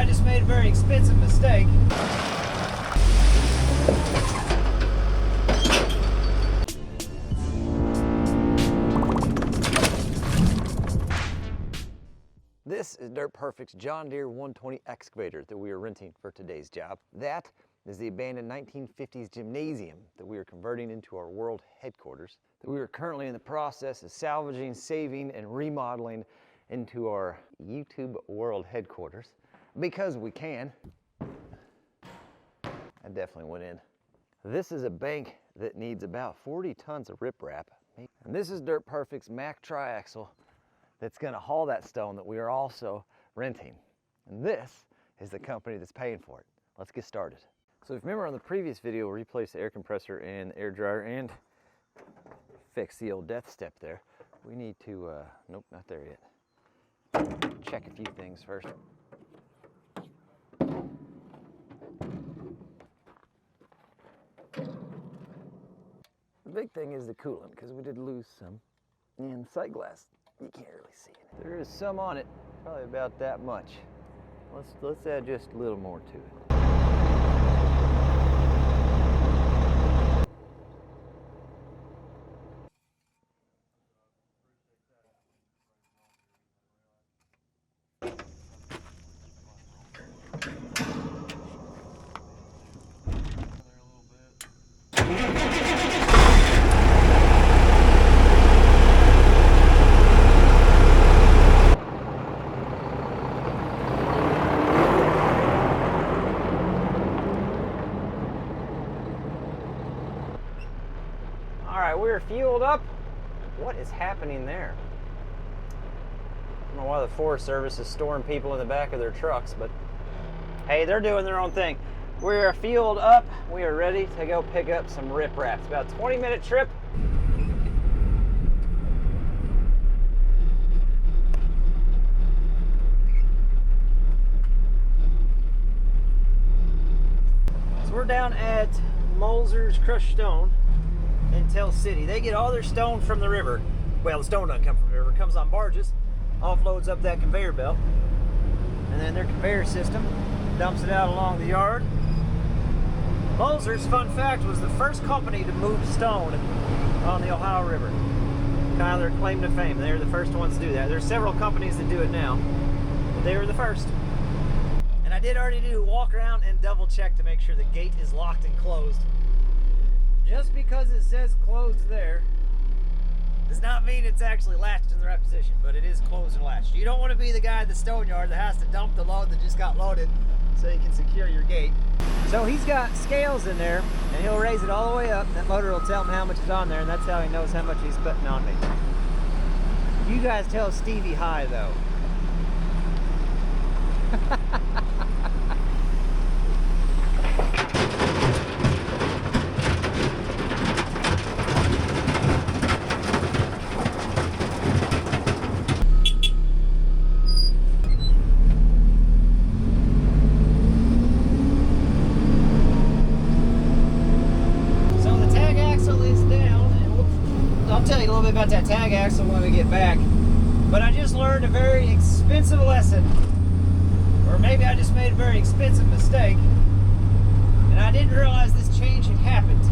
I just made a very expensive mistake. This is Dirt Perfect's John Deere 120 excavator that we are renting for today's job. That is the abandoned 1950s gymnasium that we are converting into our world headquarters, that we are currently in the process of salvaging, saving, and remodeling into our YouTube world headquarters. Because we can. I definitely went in. This is a bank that needs about 40 tons of riprap. And this is Dirt Perfect's Mack triaxle that's gonna haul that stone that we are also renting. And this is the company that's paying for it. Let's get started. So if you remember on the previous video, we replaced the air compressor and air dryer and fixed the old death step there. We need to, nope, not there yet. Check a few things first. The big thing is the coolant, because we did lose some. And the sight glass, you can't really see it. There is some on it, probably about that much. Let's add just a little more to it. We're fueled up. What is happening there? I don't know why the Forest Service is storing people in the back of their trucks, but hey, they're doing their own thing. We are fueled up. We are ready to go pick up some riprap. It's about a 20-minute trip. So we're down at Moser's Crushed Stone in Tell City. They get all their stone from the river. Well, the stone doesn't come from the river. It comes on barges, offloads up that conveyor belt, and then their conveyor system dumps it out along the yard. Moser's, fun fact, was the first company to move stone on the Ohio River. Kind of their claim to fame. They were the first ones to do that. There's several companies that do it now, but they were the first. And I did already do walk around and double check to make sure the gate is locked and closed. Just because it says closed there does not mean it's actually latched in the right position, but it is closed and latched. You don't want to be the guy at the stone yard that has to dump the load that just got loaded so you can secure your gate. So he's got scales in there, and he'll raise it all the way up. That motor will tell him how much is on there, and that's how he knows how much he's putting on me. You guys tell Stevie hi, though. About that tag axle when we get back, but I just learned a very expensive lesson, or maybe I just made a very expensive mistake, and I didn't realize this change had happened.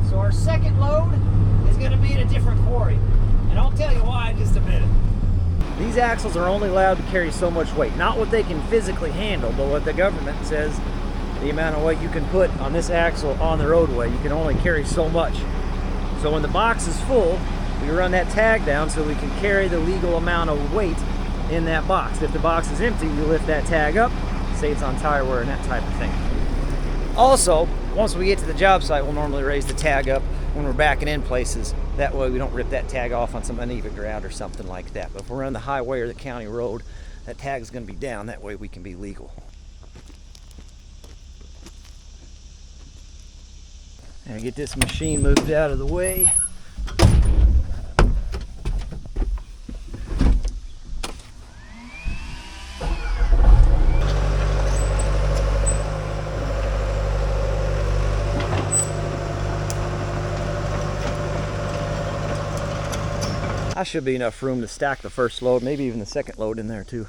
So our second load is going to be at a different quarry, and I'll tell you why in just a minute. These axles are only allowed to carry so much weight, not what they can physically handle, but what the government says the amount of weight you can put on this axle on the roadway. You can only carry so much. So when the box is full, we run that tag down so we can carry the legal amount of weight in that box. If the box is empty, you lift that tag up, saves on tire wear and that type of thing. Also, once we get to the job site, we'll normally raise the tag up when we're backing in places. That way we don't rip that tag off on some uneven ground or something like that. But if we're on the highway or the county road, that tag is going to be down. That way we can be legal. And get this machine moved out of the way. I should be enough room to stack the first load, maybe even the second load in there too.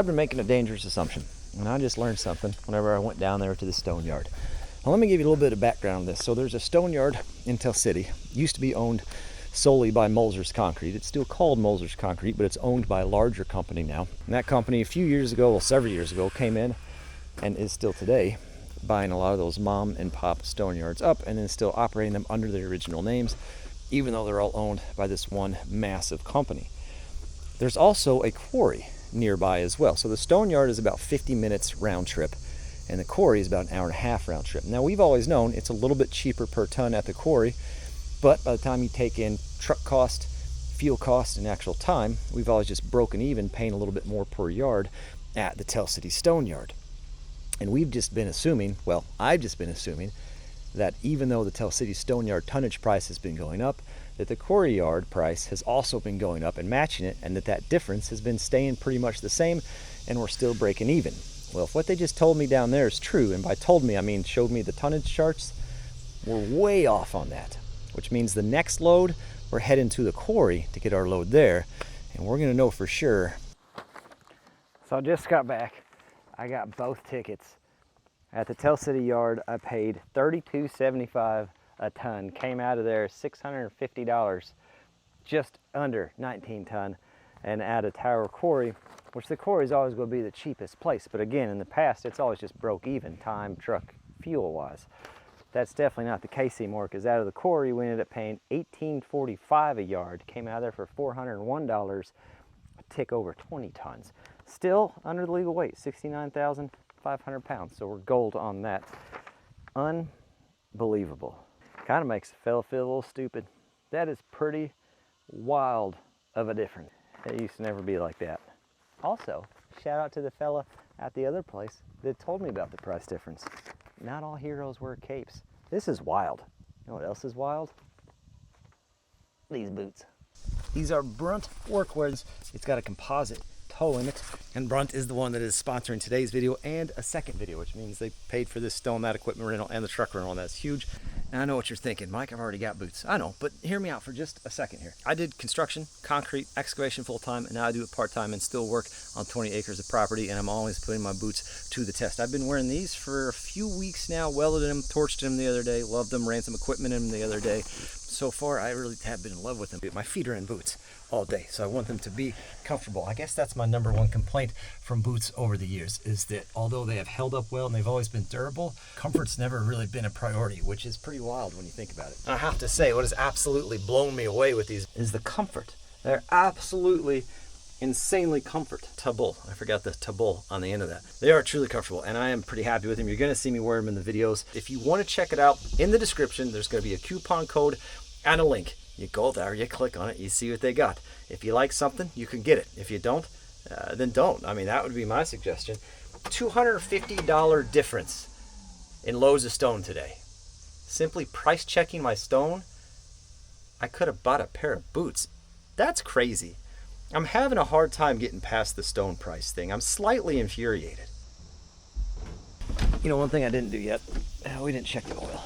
I've been making a dangerous assumption, and I just learned something whenever I went down there to the stone yard. Now, let me give you a little bit of background on this. So there's a stone yard in Tell City. It used to be owned solely by Mulzer's Concrete. It's still called Mulzer's Concrete, but it's owned by a larger company now. And that company, a few years ago, well, several years ago, came in and is still today buying a lot of those mom and pop stone yards up and then still operating them under their original names, even though they're all owned by this one massive company. There's also a quarry nearby as well. So the stone yard is about 50 minutes round trip, and the quarry is about an hour and a half round trip. Now, we've always known it's a little bit cheaper per ton at the quarry, but by the time you take in truck cost, fuel cost, and actual time, we've always just broken even, paying a little bit more per yard at the Tell City stone yard. And we've just been assuming, well, I've just been assuming, that even though the Tell City stone yard tonnage price has been going up, that the quarry yard price has also been going up and matching it, and that difference has been staying pretty much the same, and we're still breaking even. Well, if what they just told me down there is true, and by told me I mean showed me the tonnage charts, we're way off on that, which means the next load, we're heading to the quarry to get our load there, and we're gonna know for sure. So I just got back. I got both tickets. At the Tell City yard, I paid $32.75 a ton. Came out of there $650, just under 19 ton. And at a Tower Quarry, which the quarry is always going to be the cheapest place. But again, in the past, it's always just broke even, time, truck, fuel-wise. That's definitely not the case anymore, because out of the quarry, we ended up paying $18.45 a yard. Came out of there for $401, a tick over 20 tons. Still under the legal weight, 69,500 pounds. So we're gold on that. Unbelievable. Kind of makes a fella feel a little stupid. That is pretty wild of a difference. It used to never be like that. Also, shout out to the fella at the other place that told me about the price difference. Not all heroes wear capes. This is wild. You know what else is wild? These boots. These are Brunt workwears. It's got a composite toe in it, and Brunt is the one that is sponsoring today's video and a second video, which means they paid for this stone mat equipment rental and the truck rental. That's huge. And I know what you're thinking, Mike, I've already got boots. I know, but hear me out for just a second here. I did construction, concrete, excavation full-time, and now I do it part-time and still work on 20 acres of property, and I'm always putting my boots to the test. I've been wearing these for a few weeks now, welded them, torched them the other day, loved them, ran some equipment in them the other day. So far, I really have been in love with them. My feet are in boots all day, so I want them to be comfortable. I guess that's my number one complaint from boots over the years, is that although they have held up well and they've always been durable, comfort's never really been a priority, which is pretty wild when you think about it. I have to say, what has absolutely blown me away with these is the comfort. They're absolutely insanely comfortable. I forgot the tabul on the end of that. They are truly comfortable, and I am pretty happy with them. You're going to see me wear them in the videos. If you want to check it out, in the description, there's going to be a coupon code and a link. You go there, you click on it, you see what they got. If you like something, you can get it. If you don't, then don't. I mean, that would be my suggestion. $250 difference in loads of stone today. Simply price checking my stone, I could have bought a pair of boots. That's crazy. I'm having a hard time getting past the stone price thing. I'm slightly infuriated. You know, one thing I didn't do yet, we didn't check the oil.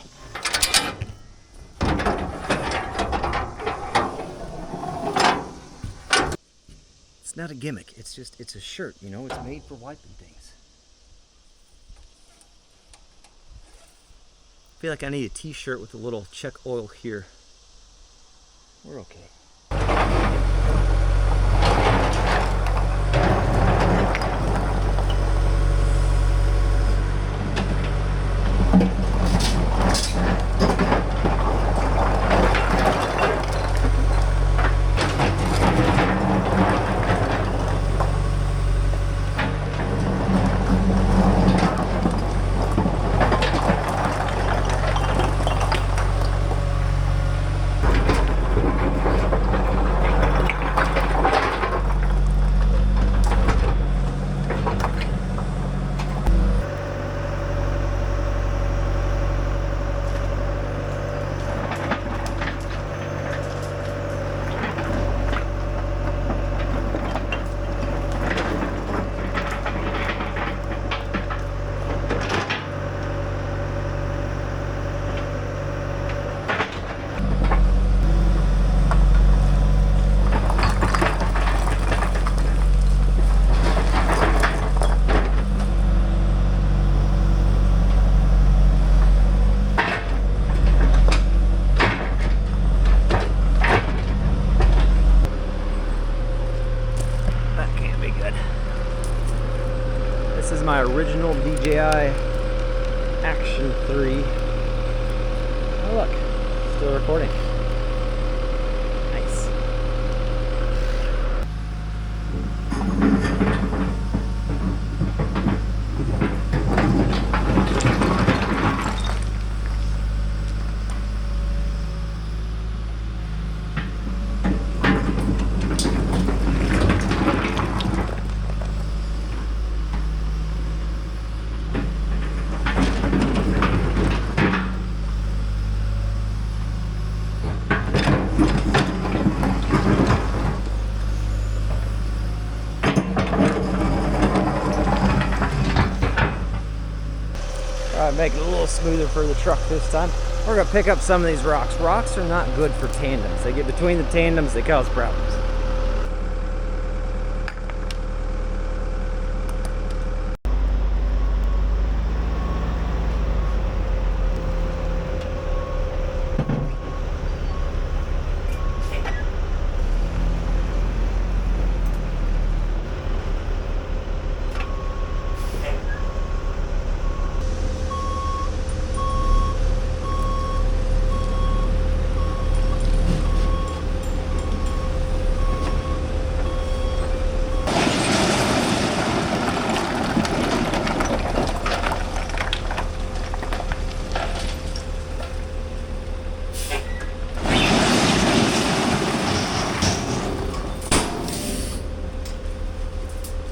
It's not a gimmick, it's a shirt, you know, it's made for wiping things. I feel like I need a t-shirt with a little check oil here. We're okay. original DJI Action 3. Oh look, still recording. Nice. Make it a little smoother for the truck this time. We're gonna pick up some of these rocks. Rocks are not good for tandems. They get between the tandems, they cause problems.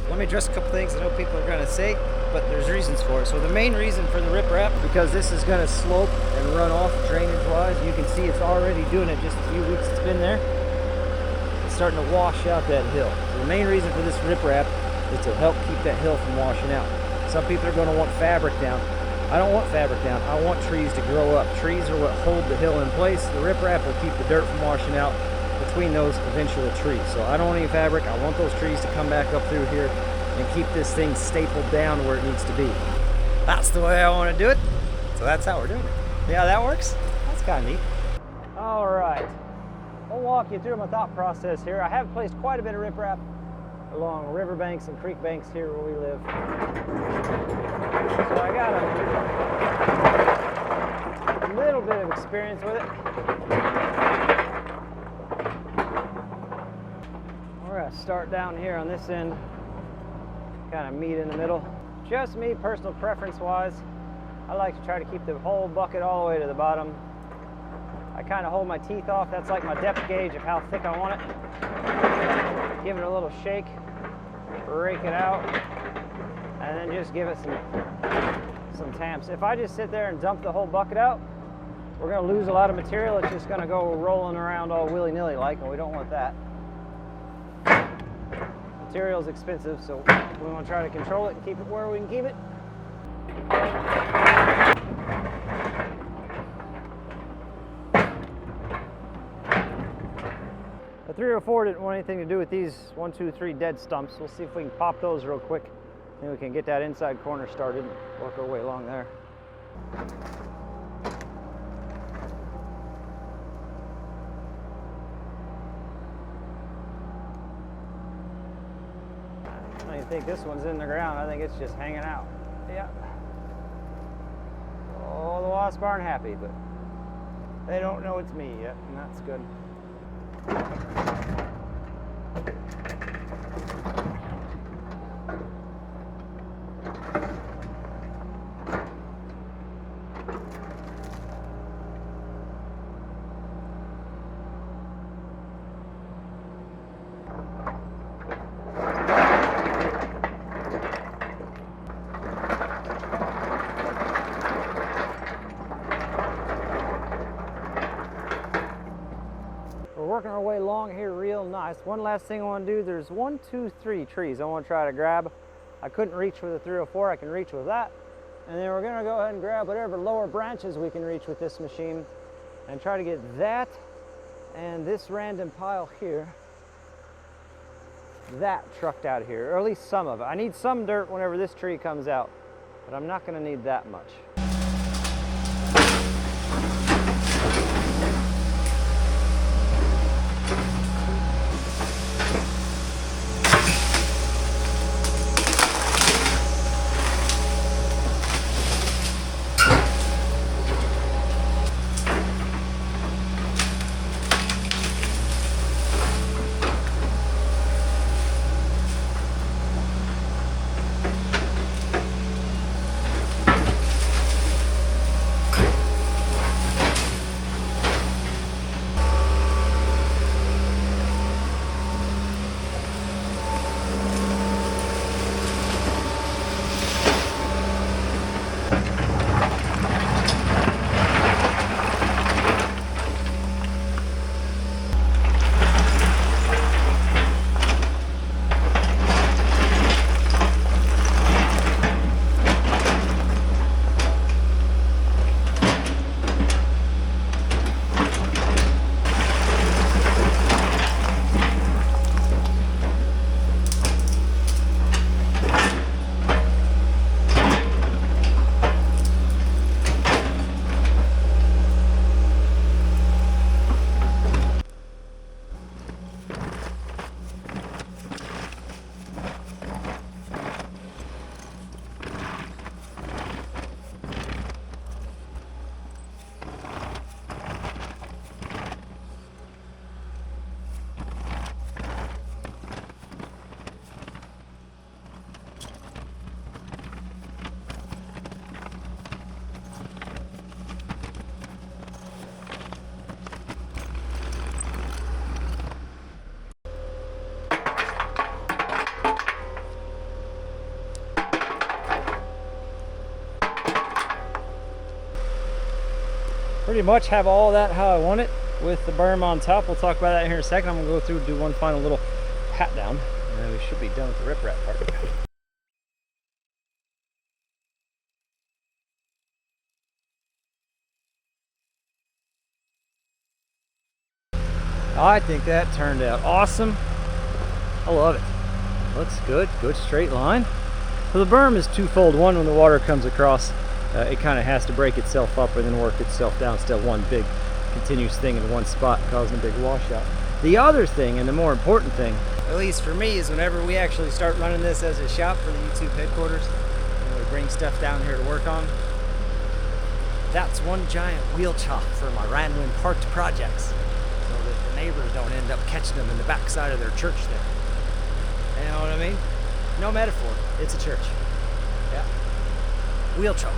Let me address a couple things I know people are going to say, but there's reasons for it. So the main reason for the riprap, because this is going to slope and run off drainage-wise. You can see it's already doing it just a few weeks it's been there. It's starting to wash out that hill. So the main reason for this riprap is to help keep that hill from washing out. Some people are going to want fabric down. I don't want fabric down. I want trees to grow up. Trees are what hold the hill in place. The riprap will keep the dirt from washing out between those eventual trees. So I don't want any fabric. I want those trees to come back up through here and keep this thing stapled down where it needs to be. That's the way I want to do it. So that's how we're doing it. Yeah, that works. That's kind of neat. All right. I'll walk you through my thought process here. I have placed quite a bit of riprap along riverbanks and creek banks here where we live. So I got a little bit of experience with it. We're gonna start down here on this end, kind of meet in the middle. Just me, personal preference wise, I like to try to keep the whole bucket all the way to the bottom. I kind of hold my teeth off. That's like my depth gauge of how thick I want it. Give it a little shake, rake it out, and then just give it some tamps. If I just sit there and dump the whole bucket out, we're gonna lose a lot of material. It's just gonna go rolling around all willy-nilly like, and we don't want that. Material's expensive, so we want to try to control it and keep it where we can keep it. The 304 didn't want anything to do with these 1, 2, 3 dead stumps. We'll see if we can pop those real quick. Then we can get that inside corner started and work our way along there. I don't think this one's in the ground. I think it's just hanging out. Yeah. Oh, the wasps aren't happy, but they don't know it's me yet, and that's good. Working our way along here real nice. One last thing I want to do, there's 1, 2, 3 trees I want to try to grab. I couldn't reach with a 304, I can reach with that. And then we're going to go ahead and grab whatever lower branches we can reach with this machine and try to get that and this random pile here, that trucked out of here, or at least some of it. I need some dirt whenever this tree comes out, but I'm not going to need that much. pretty much have all that how I want it with the berm on top. We'll talk about that here in a second. I'm gonna go through and do one final little pat down, and then we should be done with the riprap part. I think that turned out awesome. I love it. Looks good, good straight line. So the berm is twofold. One, when the water comes across, it kind of has to break itself up and then work itself down instead of one big continuous thing in one spot causing a big washout. The other thing, and the more important thing, at least for me, is whenever we actually start running this as a shop for the YouTube headquarters, and we bring stuff down here to work on, that's one giant wheel chop for my random parked projects, so that the neighbors don't end up catching them in the backside of their church there. You know what I mean? No metaphor, it's a church. Yeah. Wheel choke.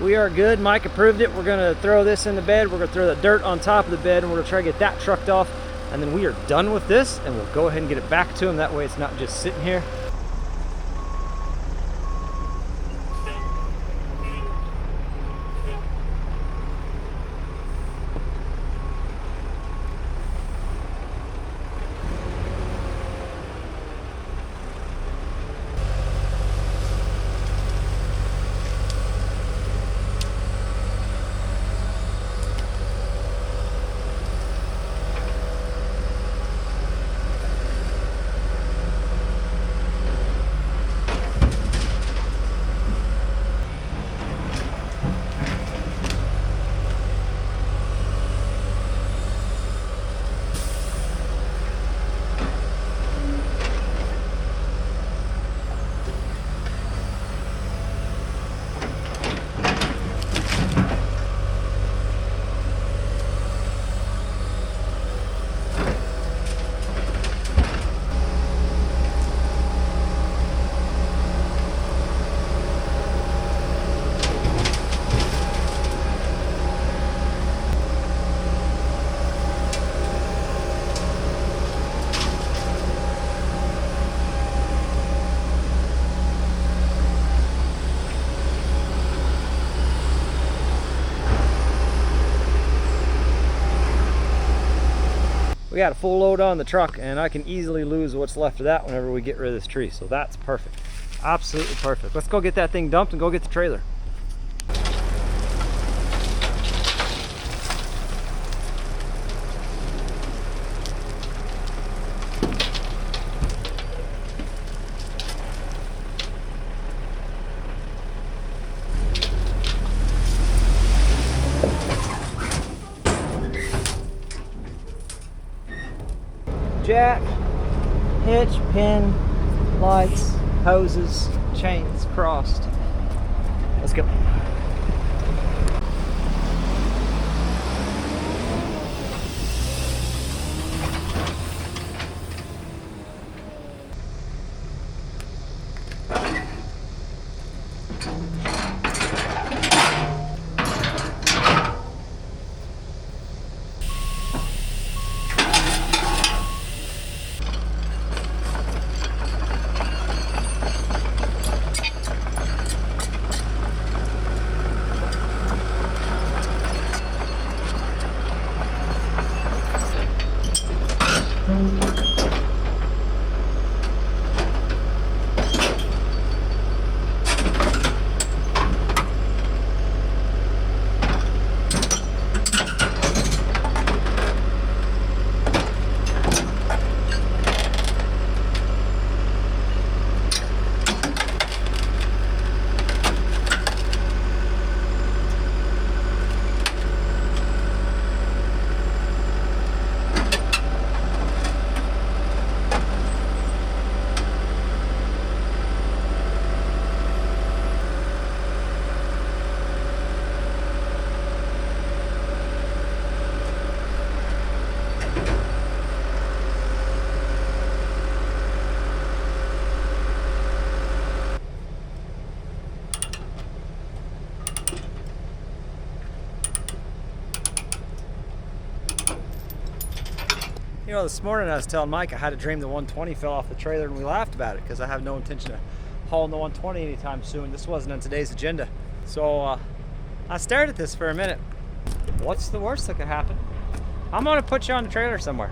We are good. Mike approved it. We're gonna throw this in the bed. We're gonna throw the dirt on top of the bed, and we're gonna try to get that trucked off, and then we are done with this, and we'll go ahead and get it back to him. That way it's not just sitting here. We got a full load on the truck, and I can easily lose what's left of that whenever we get rid of this tree. So that's perfect. Absolutely perfect. Let's go get that thing dumped and go get the trailer. Jack, hitch, pin, lights, hoses, chains crossed. Let's go. You know, this morning I was telling Mike I had a dream the 120 fell off the trailer, and we laughed about it because I have no intention of hauling the 120 anytime soon. This wasn't on today's agenda. So I stared at this for a minute, What's the worst that could happen? I'm gonna put you on the trailer somewhere.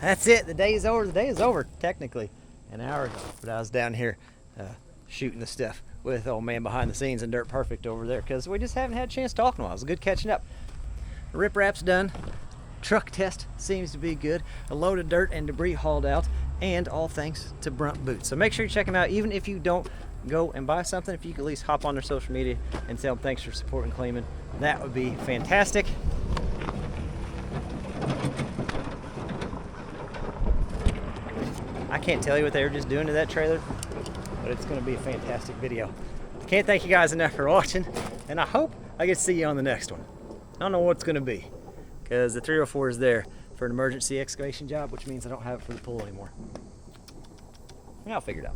That's it. The day is over. The day is over, technically, an hour ago. But I was down here shooting the stuff with old man behind the scenes and Dirt Perfect over there because we just haven't had a chance to talk in a while. It was good catching up. Rip wrap's done. Truck test seems to be good. A load of dirt and debris hauled out, and all thanks to Brunt Boots. So make sure you check them out. Even if you don't go and buy something, if you could at least hop on their social media and tell them thanks for supporting Kleeman, that would be fantastic. I can't tell you what they were just doing to that trailer, but it's going to be a fantastic video. Can't thank you guys enough for watching, and I hope I get to see you on the next one. I don't know what it's going to be, because the 304 is there for an emergency excavation job, which means I don't have it for the pool anymore. I'll figure it out.